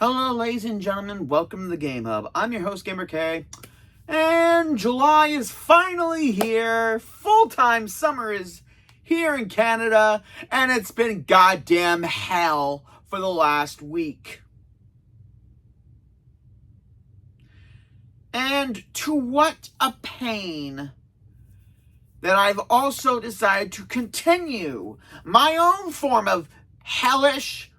Hello, ladies and gentlemen. Welcome to the Game Hub. I'm your host, Gamer K. And July is finally here. Full-time summer is here in Canada. And it's been goddamn hell for the last week. And to what a pain that I've also decided to continue my own form of hellish,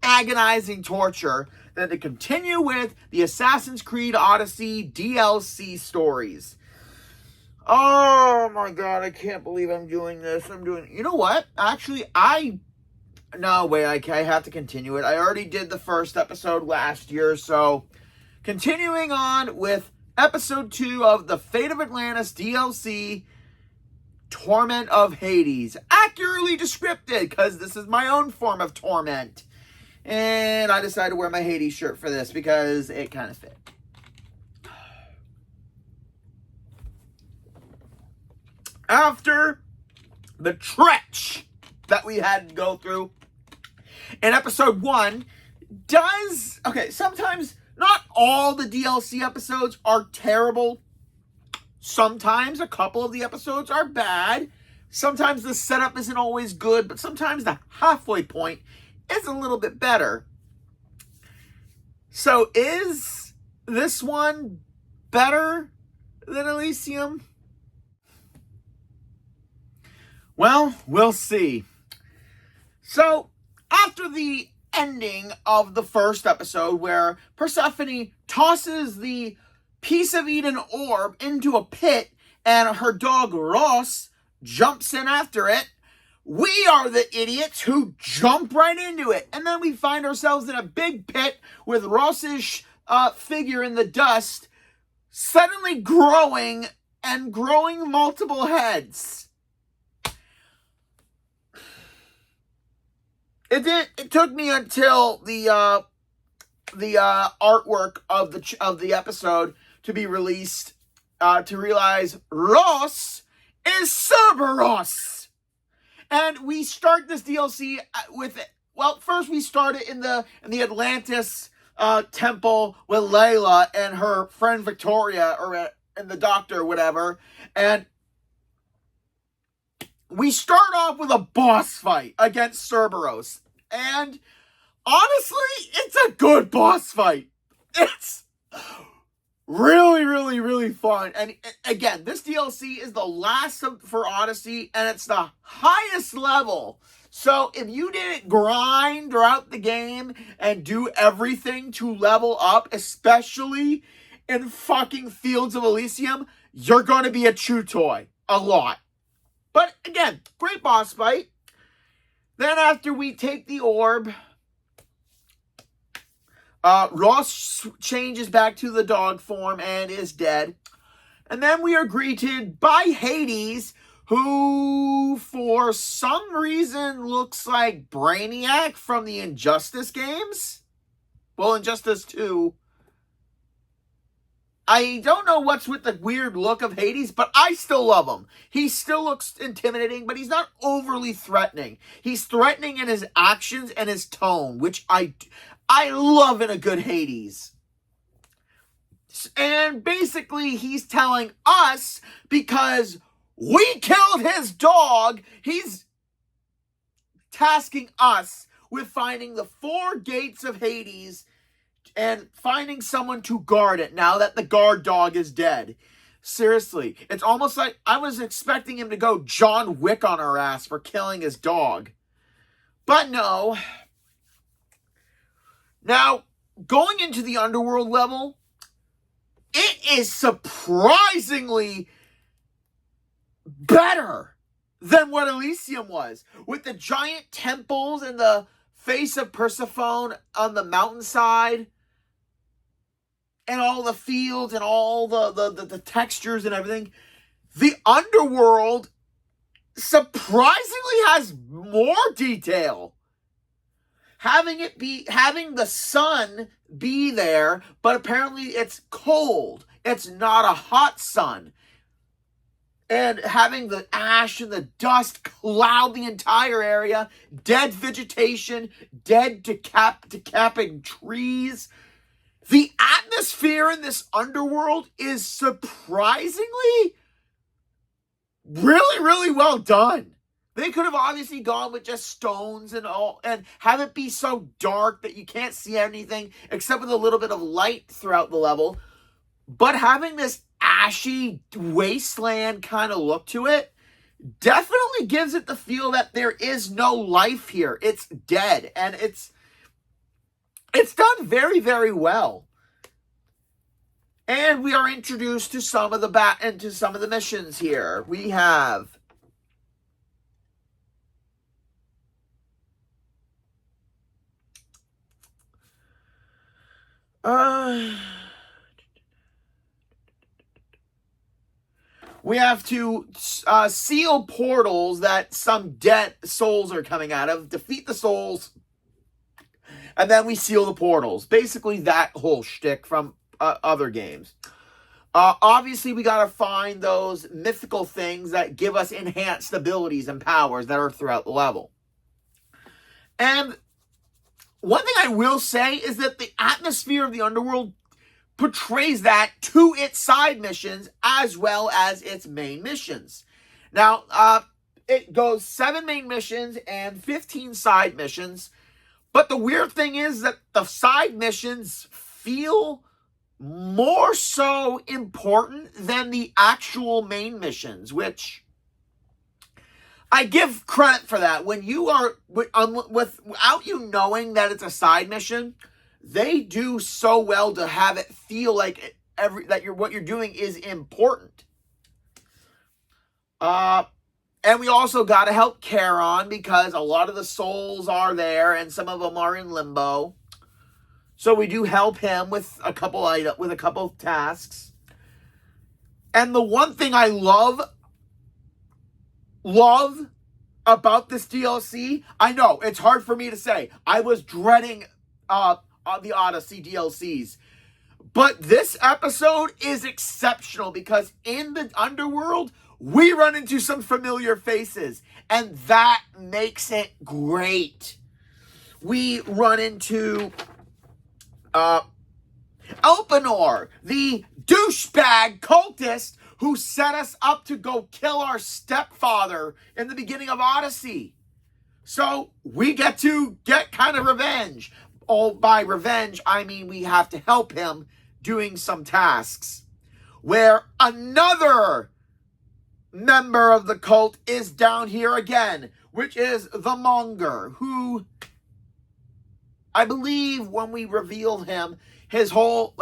agonizing torture than to continue with the Assassin's Creed Odyssey DLC stories. Oh my god, I can't believe I'm doing this. You know what? Actually, I have to continue it. I already did the first episode last year, so continuing on with episode 2 of the Fate of Atlantis DLC, Torment of Hades. Accurately descripted, because this is my own form of torment. And I decided to wear my Hades shirt for this because it kind of fit. After the trench that we had to go through in episode 1, sometimes not all the DLC episodes are terrible. Sometimes a couple of the episodes are bad. Sometimes the setup isn't always good, but sometimes the halfway point is a little bit better. So is this one better than Elysium? Well, we'll see. So, after the ending of the first episode where Persephone tosses the piece of Eden orb into a pit and her dog Ross jumps in after it, we are the idiots who jump right into it. And then we find ourselves in a big pit with Ross's figure in the dust suddenly growing multiple heads. It took me until the artwork of the episode to be released to realize Ross is Cerberus. And we start this DLC with, first we start it in the Atlantis temple with Layla and her friend Victoria, and the doctor, whatever. And we start off with a boss fight against Cerberus. And honestly, it's a good boss fight. It's really, really, really fun. And again, this DLC is the last for Odyssey, and it's the highest level. So if you didn't grind throughout the game and do everything to level up, especially in fucking Fields of Elysium, you're going to be a chew toy. A lot. But again, great boss fight. Then after we take the orb, Ross changes back to the dog form and is dead. And then we are greeted by Hades, who for some reason looks like Brainiac from the Injustice games. Well, Injustice 2. I don't know what's with the weird look of Hades, but I still love him. He still looks intimidating, but he's not overly threatening. He's threatening in his actions and his tone, which I love in a good Hades. And basically, he's telling us, because we killed his dog, he's tasking us with finding the 4 gates of Hades and finding someone to guard it now that the guard dog is dead. Seriously, it's almost like I was expecting him to go John Wick on our ass for killing his dog. But no. Now, going into the underworld level, it is surprisingly better than what Elysium was. With the giant temples and the face of Persephone on the mountainside, and all the fields and all the textures and everything, the underworld surprisingly has more detail. Having the sun be there, but apparently it's cold. It's not a hot sun. and having the ash and the dust cloud the entire area, dead vegetation, dead decapping trees. The atmosphere in this underworld is surprisingly really, really well done. They could have obviously gone with just stones and all, and have it be so dark that you can't see anything except with a little bit of light throughout the level. But having this ashy wasteland kind of look to it definitely gives it the feel that there is no life here. It's dead, and it's done very, very well. And we are introduced to some of the missions here. We have we have to seal portals that some dead souls are coming out of, defeat the souls, and then we seal the portals. Basically that whole shtick from other games. Obviously, we gotta find those mythical things that give us enhanced abilities and powers that are throughout the level. And one thing I will say is that the atmosphere of the underworld portrays that to its side missions as well as its main missions. Now, it goes 7 main missions and 15 side missions. But the weird thing is that the side missions feel more so important than the actual main missions, which I give credit for that. When you are without you knowing that it's a side mission, they do so well to have it feel like what you're doing is important. And we also got to help Charon because a lot of the souls are there and some of them are in limbo. So we do help him with a couple of tasks. And the one thing I love about this DLC, I know it's hard for me to say. I was dreading the Odyssey DLCs. But this episode is exceptional because in the underworld, we run into some familiar faces, and that makes it great. We run into Elpenor, the douchebag cultist who set us up to go kill our stepfather in the beginning of Odyssey. So we get to get kind of revenge. Oh, by revenge, I mean we have to help him doing some tasks. Where another member of the cult is down here again, which is the Monger, who I believe when we revealed him, his whole,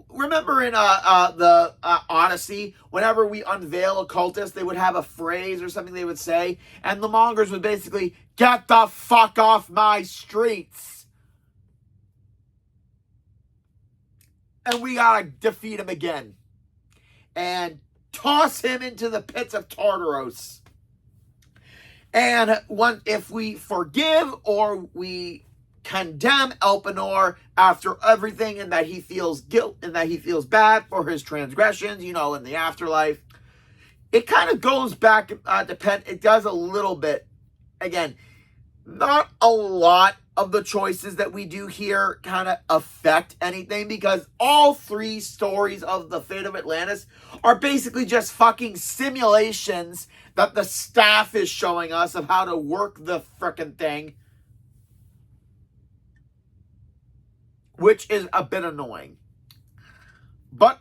remember in the Odyssey, whenever we unveil a cultist, they would have a phrase or something they would say, and the Mongers would basically, get the fuck off my streets. And we gotta defeat him again. And toss him into the pits of Tartaros. And if we forgive or we condemn Elpenor after everything and that he feels guilt and that he feels bad for his transgressions, in the afterlife, it kind of goes back, it does a little bit. Again, not a lot of the choices that we do here kind of affect anything because all 3 stories of the fate of Atlantis are basically just fucking simulations that the staff is showing us of how to work the frickin' thing, which is a bit annoying. But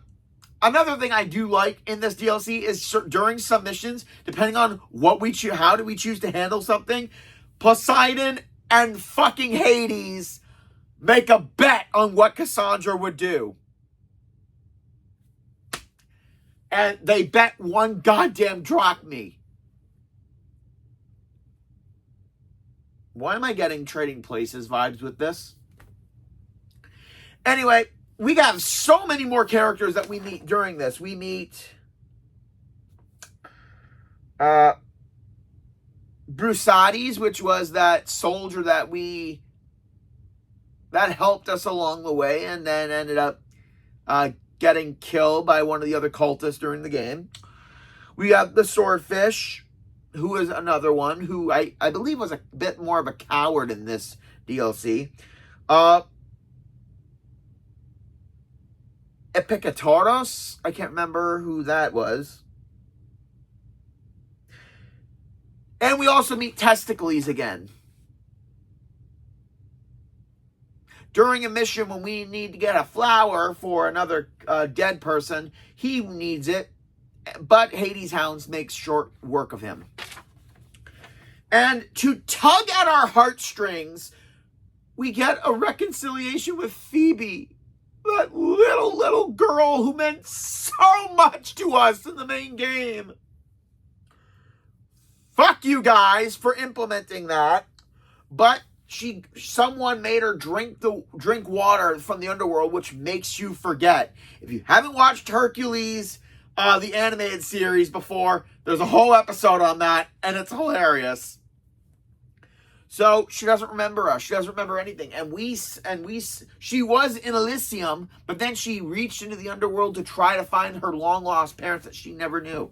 another thing I do like in this DLC is during some missions, depending on what we choose, how do we choose to handle something, Poseidon and fucking Hades make a bet on what Cassandra would do. And they bet 1 goddamn drachmy. Why am I getting Trading Places vibes with this? Anyway, we got so many more characters that we meet during this. We meet Brusades, which was that soldier that helped us along the way and then ended up getting killed by one of the other cultists during the game. We have the swordfish, who is another one who I believe was a bit more of a coward in this DLC. Epicatoros, I can't remember who that was. And we also meet Testicles again. During a mission when we need to get a flower for another dead person, he needs it, but Hades Hounds makes short work of him. And to tug at our heartstrings, we get a reconciliation with Phoebe, that little girl who meant so much to us in the main game. Fuck you guys for implementing that, but someone made her drink water from the underworld, which makes you forget. If you haven't watched Hercules, the animated series before, there's a whole episode on that, and it's hilarious. So she doesn't remember us. She doesn't remember anything. She was in Elysium, but then she reached into the underworld to try to find her long lost parents that she never knew.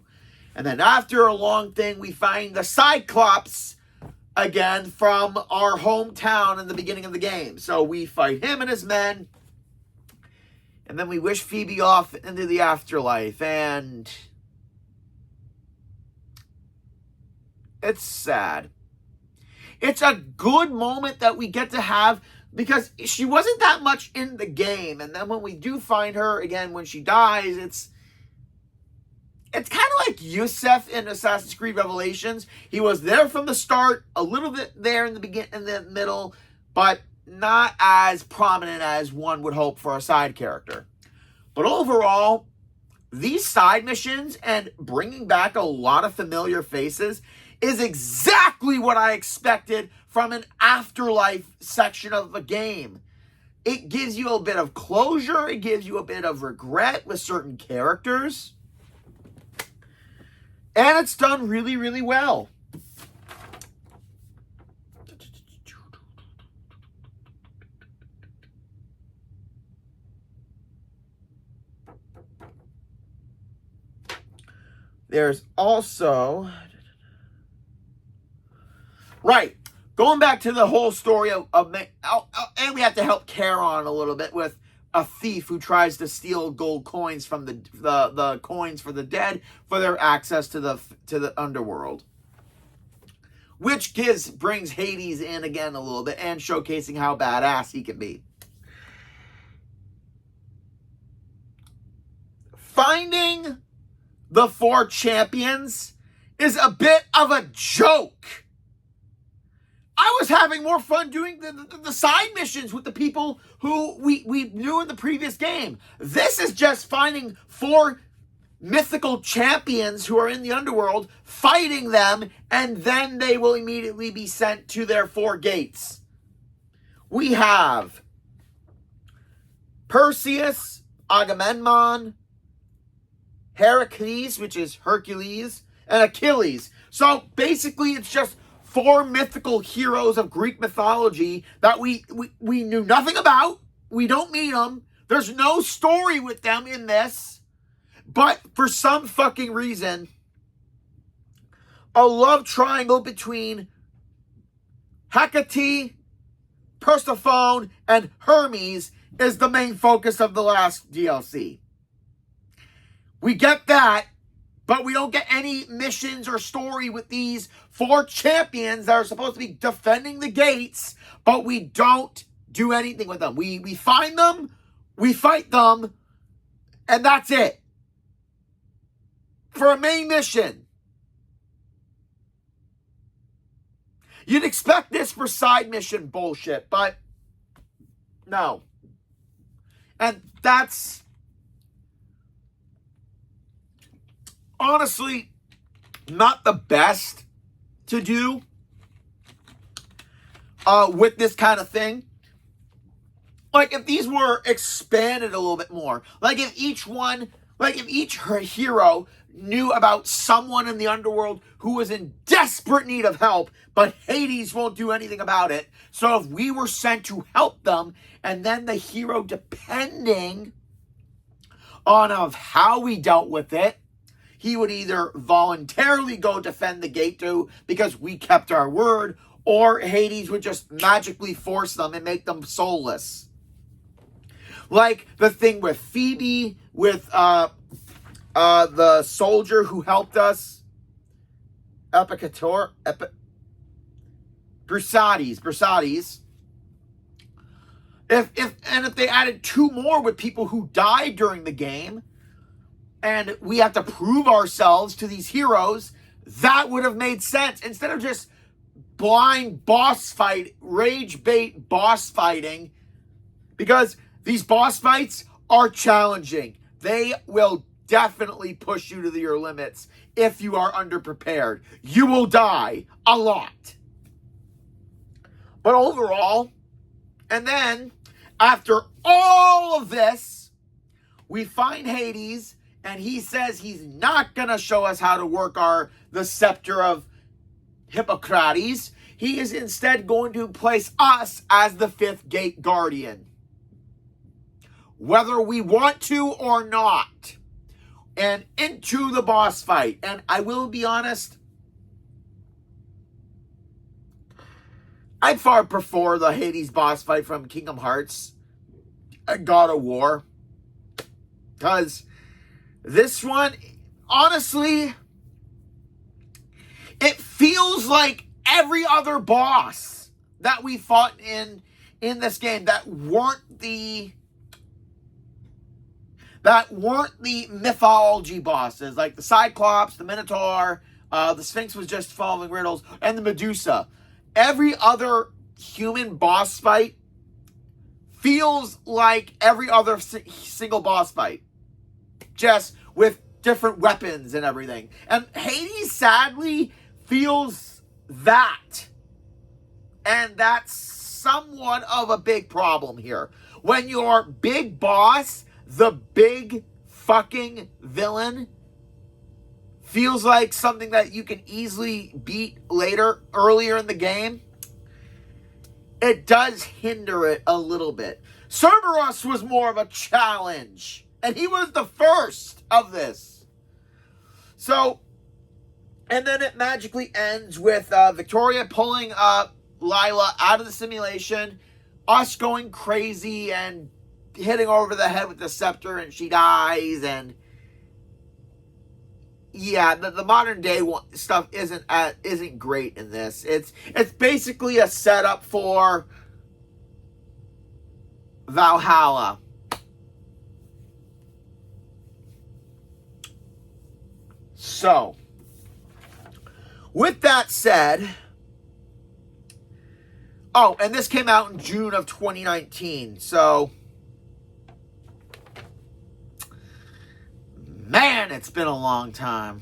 And then after a long thing, we find the Cyclops again from our hometown in the beginning of the game. So we fight him and his men. And then we wish Phoebe off into the afterlife. And it's sad. It's a good moment that we get to have because she wasn't that much in the game. And then when we do find her again, when she dies, it's kind of like Yusef in Assassin's Creed Revelations. He was there from the start, a little bit there in the beginning, in the middle, but not as prominent as one would hope for a side character. But overall, these side missions and bringing back a lot of familiar faces is exactly what I expected from an afterlife section of the game. It gives you a bit of closure. It gives you a bit of regret with certain characters. And it's done really, really well. There's also... Right. Going back to the whole story of and we have to help Charon a little bit with a thief who tries to steal gold coins from the coins for the dead for their access to the underworld, which brings Hades in again a little bit and showcasing how badass he can be. Finding the 4 champions is a bit of a joke. I was having more fun doing the side missions with the people who we knew in the previous game. This is just finding 4 mythical champions who are in the underworld, fighting them, and then they will immediately be sent to their 4 gates. We have Perseus, Agamemnon, Heracles, which is Hercules, and Achilles. So basically it's just 4 mythical heroes of Greek mythology that we knew nothing about. We don't meet them. There's no story with them in this. But for some fucking reason, a love triangle between Hecate, Persephone, and Hermes is the main focus of the last DLC. We get that, but we don't get any missions or story with these 4 champions that are supposed to be defending the gates, but we don't do anything with them. We find them, we fight them, and that's it. For a main mission. You'd expect this for side mission bullshit, but no. And that's honestly not the best to do with this kind of thing. Like if these were expanded a little bit more, like if each hero knew about someone in the underworld who was in desperate need of help, but Hades won't do anything about it. So if we were sent to help them, and then the hero, depending on how we dealt with it, he would either voluntarily go defend the gate to because we kept our word, or Hades would just magically force them and make them soulless. Like the thing with Phoebe, with the soldier who helped us, Brusades. If they added 2 more with people who died during the game, and we have to prove ourselves to these heroes, that would have made sense. Instead of just blind boss fight, rage bait boss fighting, because these boss fights are challenging. They will definitely push you to your limits if you are underprepared. You will die a lot. But overall, and then after all of this, we find Hades, and he says he's not going to show us how to work the scepter of Hippocrates. He is instead going to place us as the 5th gate guardian, whether we want to or not, and into the boss fight. And I will be honest, I'd far prefer the Hades boss fight from Kingdom Hearts and God of War, because this one, honestly, it feels like every other boss that we fought in this game that weren't the mythology bosses, like the Cyclops, the Minotaur, the Sphinx was just solving riddles, and the Medusa. Every other human boss fight feels like every other single boss fight, just with different weapons and everything. And Hades, sadly, feels that. And that's somewhat of a big problem here. When your big boss, the big fucking villain, feels like something that you can easily beat earlier in the game, it does hinder it a little bit. Cerberus was more of a challenge, and he was the first of this. So, and then it magically ends with Victoria pulling Lila out of the simulation, us going crazy and hitting her over the head with the scepter, and she dies. And yeah, the modern day stuff isn't great in this. It's basically a setup for Valhalla. So, with that said, oh, and this came out in June of 2019, so man, it's been a long time.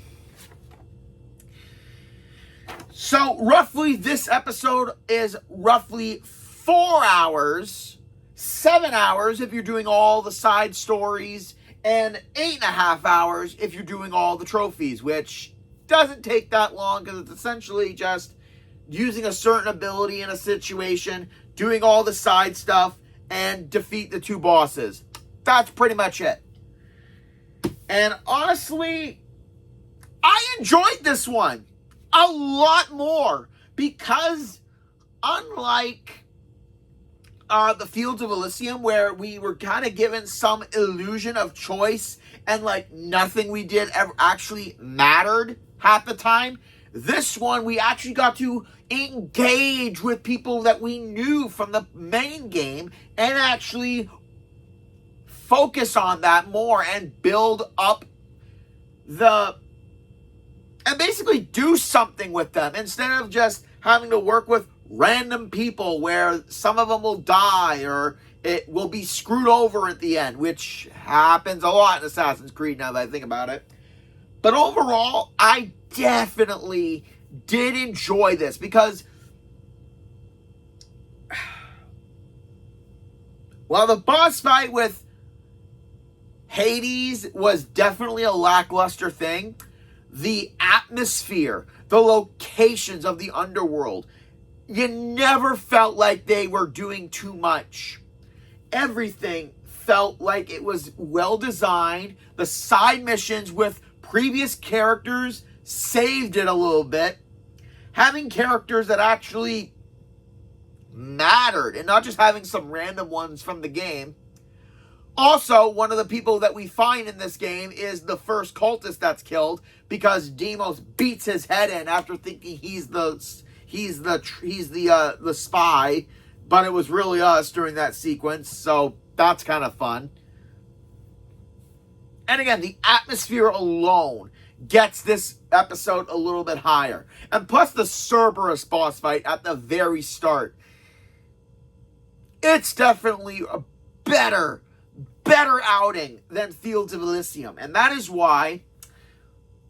So, roughly, this episode is roughly 4 hours, 7 hours if you're doing all the side stories, and 8.5 hours if you're doing all the trophies, which doesn't take that long because it's essentially just using a certain ability in a situation, doing all the side stuff, and defeat the 2 bosses. That's pretty much it. And honestly, I enjoyed this one a lot more because unlike the Fields of Elysium, where we were kind of given some illusion of choice and like nothing we did ever actually mattered half the time, this one we actually got to engage with people that we knew from the main game and actually focus on that more and build up and basically do something with them instead of just having to work with random people where some of them will die or it will be screwed over at the end, which happens a lot in Assassin's Creed now that I think about it. But overall, I definitely did enjoy this because while the boss fight with Hades was definitely a lackluster thing, the atmosphere, the locations of the underworld, you never felt like they were doing too much. Everything felt like it was well designed. The side missions with previous characters saved it a little bit. Having characters that actually mattered and not just having some random ones from the game. Also, one of the people that we find in this game is the first cultist that's killed because Deimos beats his head in after thinking he's the spy, but it was really us during that sequence. So that's kind of fun. And again, the atmosphere alone gets this episode a little bit higher. And plus the Cerberus boss fight at the very start. It's definitely a better outing than Fields of Elysium. And that is why,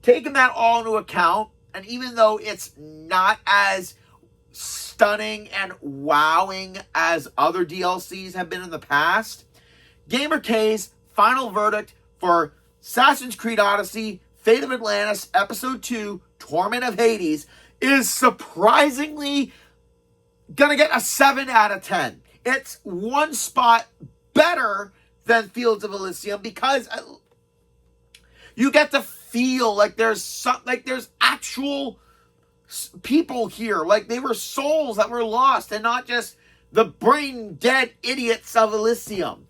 taking that all into account, and even though it's not as stunning and wowing as other DLCs have been in the past, GamerK's final verdict for Assassin's Creed Odyssey, Fate of Atlantis, Episode 2, Torment of Hades, is surprisingly gonna get a 7 out of 10. It's one spot better than Fields of Elysium because you get to feel like there's actual people here, like they were souls that were lost and not just the brain dead idiots of Elysium.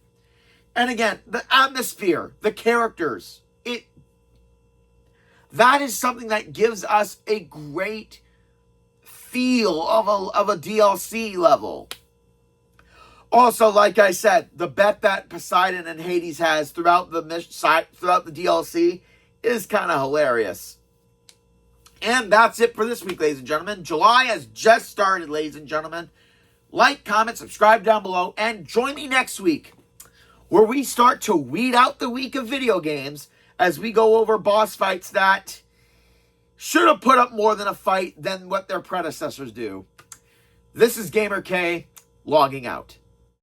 And again, the atmosphere, the characters, that is something that gives us a great feel of a DLC level. Also, like I said, the bet that Poseidon and Hades has throughout the DLC is kind of hilarious. And that's it for this week, ladies and gentlemen. July has just started, ladies and gentlemen. Like, comment, subscribe down below, and join me next week, where we start to weed out the week of video games as we go over boss fights that should have put up more than a fight than what their predecessors do. This is Gamer K, logging out.